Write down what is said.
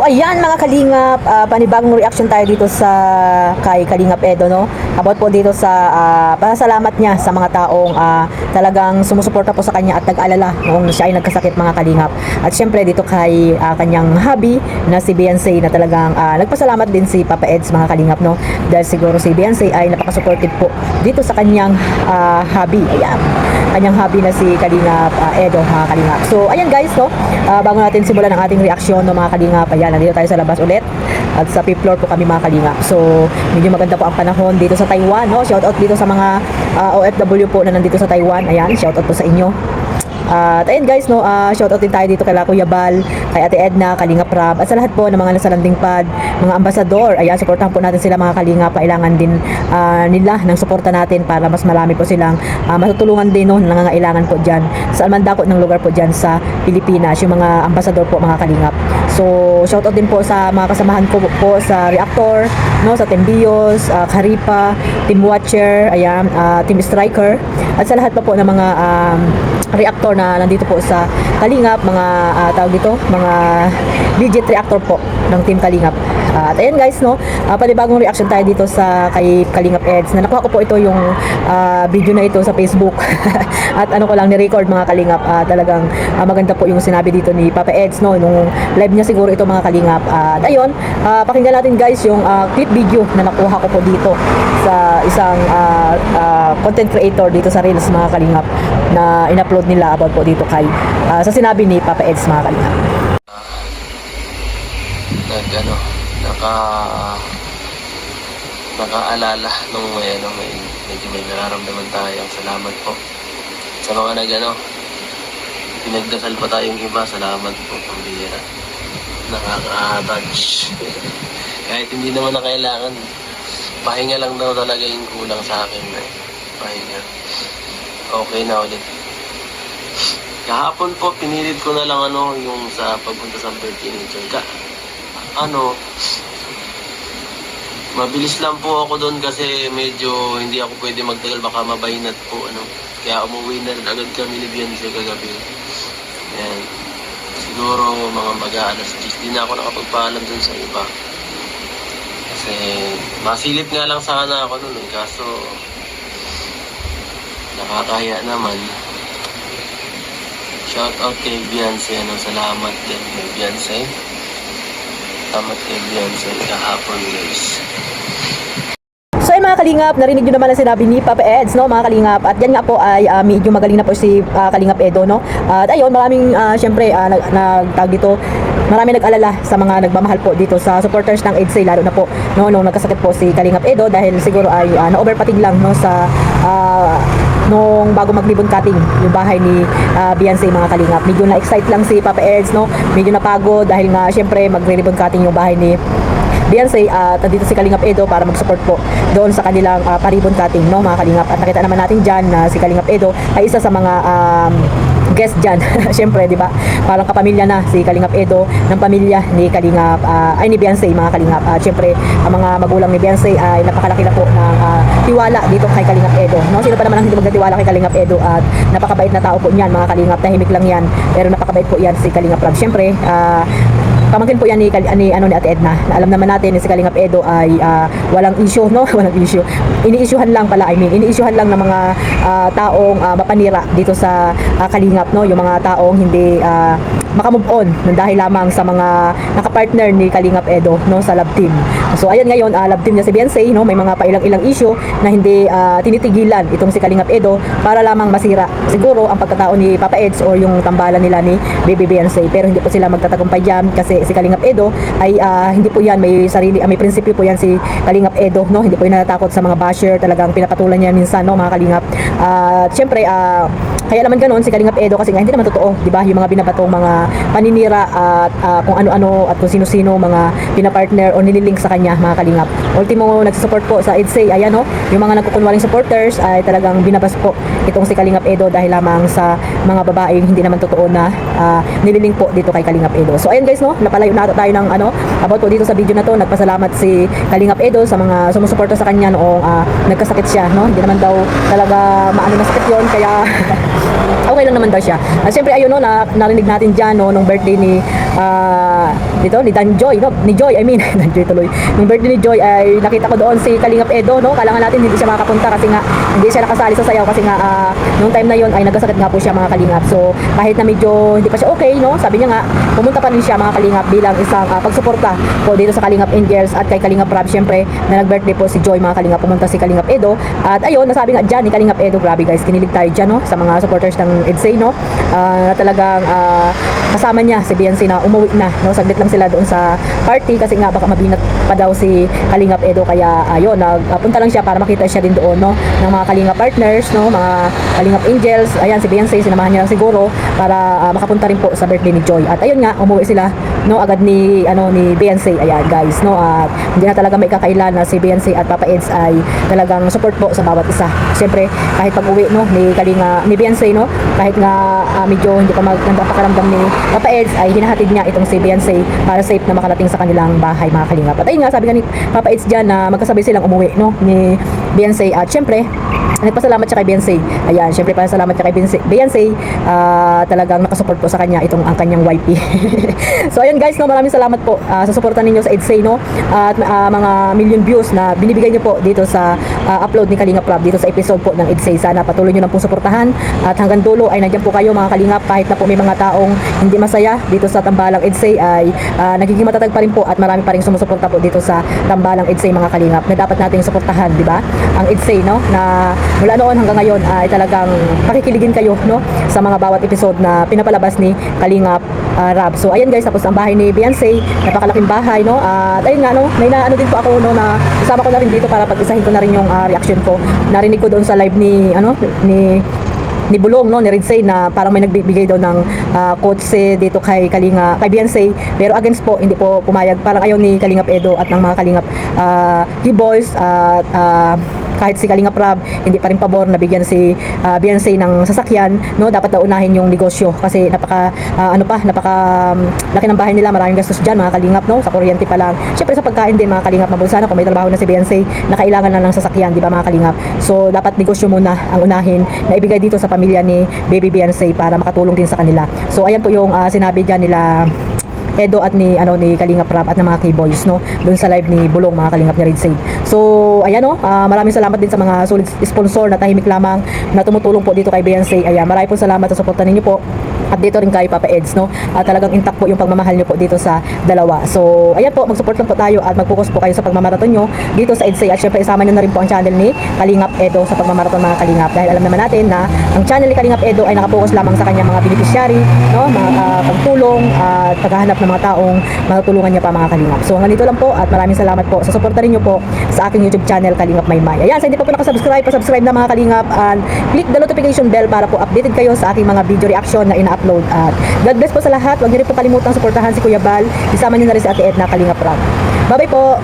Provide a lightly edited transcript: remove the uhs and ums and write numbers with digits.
ayan mga Kalingap, panibagong reaction tayo dito sa kay Kalingap Edo, no? About po dito sa pasasalamat niya sa mga taong talagang sumusuporta po sa kanya at nag-alala noong siya ay nagkasakit, mga Kalingap. At syempre dito kay kanyang hubby na si Beyonce, na talagang nagpasalamat din si Papa Eds, mga Kalingap, no? Dahil siguro si Beyonce ay napaka-supportive po dito sa kanyang hubby. Ayan, kanyang hubby na si Kalingap Edo, mga Kalingap. So ayan guys, no? Bago natin simulan ang ating reaksyon, no, mga Kalingap, ayan, nandito tayo sa labas ulit at sa fifth floor po kami, mga Kalingap. So medyo maganda po ang panahon dito sa Taiwan, no? Shout out dito sa mga OFW po na nandito sa Taiwan. Ayan, shout out po sa inyo. At ayun guys, no, shoutout din tayo dito kay Kuya Bal, kay Ate Edna, Kalingap Rab, at sa lahat po ng mga nasa landing pad, mga ambasador. Ayan, supportahan po natin sila, mga Kalingap. Kailangan din nila ng suporta natin para mas marami po silang matutulungan din, no, nangangailangan po dyan sa mandakot ng lugar po dyan sa Pilipinas, yung mga ambasador po, mga Kalingap. So shoutout din po sa mga kasamahan ko po sa Reactor, no, sa Team Bios, Karipa, Team Watcher, ayan, Team Striker, at sa lahat pa po ng mga reactor na nandito po sa Kalingap, mga tawag dito, mga legit reactor po ng Team Kalingap. At ayan guys, no, panibagong reaction tayo dito sa kay Kalingap Eds, na nakuha ko po ito yung video na ito sa Facebook at ano ko lang ni-record, mga Kalingap. Talagang maganda po yung sinabi dito ni Papa Eds, no, nung live niya siguro ito, mga Kalingap. At ayun, pakinggan natin guys yung clip video na nakuha ko po dito sa isang content creator dito sa Reels, mga Kalingap, na in-upload nila about po dito kay sa sinabi ni Papa Eds, mga Kalingap. Nakaalala nung medyo may nararamdaman tayo. Salamat po sa mga pinagdasal pa tayong iba. Salamat po, pambira, nakaka-touch. Kahit hindi naman na kailangan, pahinga lang daw talaga yung kulang sa akin. Pahinga, okay na ulit. Kahapon po pinilit ko na lang yung sa pagpunta sa birthday ni John. Mabilis lang po ako doon kasi medyo hindi ako pwede magtagal, baka mabahinat po, kaya umuwi na rin agad kami ni Beyonce kagabi. Ayan, siguro mga mag-aalas 10 din ako nakapagpaalam dun sa iba kasi masilip nga lang sana ako noon, kaso nakakaya naman. Shout out kay Beyonce, salamat din kay Beyonce. Salamat kay Beyonce kahapon, guys. So ay mga Kalingap, narinig nyo naman ang sinabi ni Papa Eds, no, mga Kalingap. At yan nga po ay medyo magaling na po si Kalingap Edo, no. At ayun, maraming syempre nagtag dito, marami nag-alala sa mga nagmamahal po dito sa supporters ng EDSA, lalo na po, no, nung nagkasakit po si Kalingap Edo dahil siguro ay na-overpatig lang, no, sa nung bago mag-ribbon cutting yung bahay ni Beyonce, mga Kalingap. Medyo na-excite lang si Papa Eds, no, medyo napagod dahil nga syempre mag-ribbon cutting yung bahay ni Beyonce, at dito si Kalingap Edo para mag-support po doon sa kanilang pa-ribbon cutting, no, mga Kalingap. At nakita naman natin dyan na si Kalingap Edo ay isa sa mga guest dyan. Syempre, di ba? Parang kapamilya na si Kalingap Edo ng pamilya ni Kalingap, ay ni Beyonce, mga Kalingap. At syempre, ang mga magulang ni Beyonce ay napakalaki na po ng tiwala dito kay Kalingap Edo, no? Sino pa naman ang hindi magtiwala kay Kalingap Edo? At napakabait na tao po niyan, mga Kalingap. Tahimik lang yan, pero napakabait po yan si Kalingap Rab. Syempre, pamangkin po yan ni Ate Edna, na alam naman natin ni si Kalingap Edo ay walang issue, no? Walang issue. Ini-issuehan lang pala, ini-issuehan lang ng mga taong mapanira dito sa Kalingap, no? Yung mga taong hindi makamove on dahil lamang sa mga nakapartner ni Kalingap Edo, no, sa love team. So ayan, ngayon love team niya si Beyonce, no, may mga pailang-ilang issue na hindi tinitigilan itong si Kalingap Edo para lamang masira siguro ang pagkatao ni Papa Eds or yung tambalan nila ni Baby Beyonce. Pero hindi po sila magtatagumpay dyan kasi si Kalingap Edo ay hindi po yan, may sarili, may prinsipyo po yan si Kalingap Edo, no. Hindi po yan natatakot sa mga basher, talagang pinapatulan niya minsan, no, mga Kalingap. Siyempre kaya naman ganoon si Kalingap Edo kasi nga hindi naman totoo, di ba, yung mga binabatong mga paninira at kung ano-ano at kung sino-sino mga pinapartner o nililink sa kanya, mga Kalingap. Ultimo nagsusupport po sa EDSA, ayan, no, yung mga nagkukunwaring supporters ay talagang binabas po itong si Kalingap Edo dahil lamang sa mga babaeng hindi naman totoo na nililink po dito kay Kalingap Edo. So ayan guys, no, napalayo na tayo ng about po dito sa video na to. Nagpasalamat si Kalingap Edo sa mga sumusuporta sa kanya noong nagkasakit siya, no. Hindi naman daw talaga maano na sakit yun, kaya okay lang naman daw siya. Siyempre ayun, no, narinig natin dyan, no, nung birthday ni dito ni Dan Joy, no? Ni Joy, I mean, Dan Joy tuloy. Nung birthday ni Joy ay nakita ko doon si Kalingap Edo, no? Kailangan natin hindi siya makapunta kasi nga hindi siya nakasali sa sayaw kasi nga nung time na yon ay nagkasakit nga po siya mga kalingap. So kahit na medyo hindi pa siya okay, no? Sabi niya nga pumunta pa rin siya mga kalingap bilang isang pagsuporta po dito sa Kalingap Angels at kay Kalingap Rob syempre na nag-birthday po si Joy mga kalingap, pumunta si Kalingap Edo at ayun nasabi nga dyan ni Kalingap Edo, grabe guys, kinilig tayo dyan, no? Sa mga supporters ng EDSA, no? Na talagang kasama niya si Beyonce na umuwi na, no? Saglit lang sila doon sa party kasi nga baka mabinat pa daw si Kalingap Edo kaya ayun nagpunta lang siya para makita siya din doon, no? Ng mga Kalingap partners, no? Mga Kalingap Angels, ayan si Beyonce sinamahan niya lang siguro para makapunta rin po sa birthday ni Joy at ayun nga umuwi sila, no? Agad ni ni Beyonce, ayan guys, no? At hindi na talaga may kakailan na si Beyonce at Papa Eds ay talagang support po sa bawat isa. Siyempre kahit pag-uwi, no, ni Beyonce, no, kahit nga medyo hindi pa magpaparamdam ni Papa Eds ay hinahatid niya itong si Beyonce para safe na makarating sa kanilang bahay mga kalingap. At ayun nga sabi nga ni Papa Eds dyan na magkasabay silang umuwi, no, ni Beyonce at siyempre nagpasalamat siya kay Beyonce. Ayan, syempre pasalamat siya kay Beyonce. Talagang nakasupport po sa kanya itong ang kanyang YP. So ayun guys, no, maraming salamat po sa suporta ninyo sa EDSA, no. At mga million views na binibigay niyo po dito sa upload ni Kalingap Rob dito sa episode po ng EDSA. Sana patuloy niyo lang po suportahan at hanggang dulo ay nandiyan po kayo mga kalingap kahit na po may mga taong hindi masaya dito sa tambalang EDSA ay nagiging matatag pa rin po at marami pa rin sumusuporta po dito sa tambalang EDSA mga kalingap na dapat nating suportahan, di ba? Ang EDSA, no, na mula noon hanggang ngayon ay talagang pakikiligin kayo, no, sa mga bawat episode na pinapalabas ni Kalingap Rob. So ayan guys, tapos ang bahay ni Beyonce, napakalaking bahay, no. At ayun nga, no, may naano din po ako, no, na isama ko na rin dito para pag-isahin ko na rin yung reaction ko. Narinig ko doon sa live ni ni Bulong, no, ni Ridsay na parang may nagbibigay daw ng kotse dito kay Beyonce, pero against po, hindi po pumayag, parang ayaw ni Kalingap Edo at ng mga Kalingap He-Boys at kahit si Kalingap Rob hindi pa rin pabor na bigyan si Beyonce ng sasakyan, no. Dapat daw unahin yung negosyo kasi napaka laki ng bahay nila, maraming gastos dyan mga kalingap, no, sa kuryente pa lang, syempre sa pagkain din mga kalingap. Mabulsa na kung may trabaho na si Beyonce na kailangan lang ng sasakyan, di ba mga kalingap. So dapat negosyo muna ang unahin na ibigay dito sa pamilya ni Baby Beyonce para makatulong din sa kanila. So ayan po yung sinabi dyan nila Edo at ni Kalingap Rob at ng mga K-Boys, no, doon sa live ni Bulong mga kalingap ni Ridsay. So ayan, no, maraming salamat din sa mga solid sponsor na tahimik lamang na tumutulong po dito kay Beyonce. Ayan, maraming po salamat sa suporta ninyo po. At dito rin kay Papa Eds, no, talagang intact po yung pagmamahal nyo po dito sa dalawa. So ayan po, mag-support lang po tayo at mag-focus po kayo sa pagmamarathon nyo dito sa EDSA at syempre isama nyo na rin po ang channel ni Kalingap Edo sa pagmamarathon mga kalingap, dahil alam naman natin na ang channel ni Kalingap Edo ay nakapokus lamang sa kanyang mga beneficiary, no, mga pagtulong at paghahanap ng mga taong matutulungan niya pa mga kalingap. So hanggang dito lang po at maraming salamat po sa suporta ninyo po sa aking YouTube channel Kalingap Maymay. Ayan, sa hindi pa po nakasubscribe, pa-subscribe na mga kalingap and click the notification bell para po updated kayo sa aking mga video reaction na ina-upload. At God bless po sa lahat. Huwag niyo rin po kalimutang suportahan si Kuya Bal. Isama niyo na rin si Ate Edna Kalingap Rob. Bye bye po.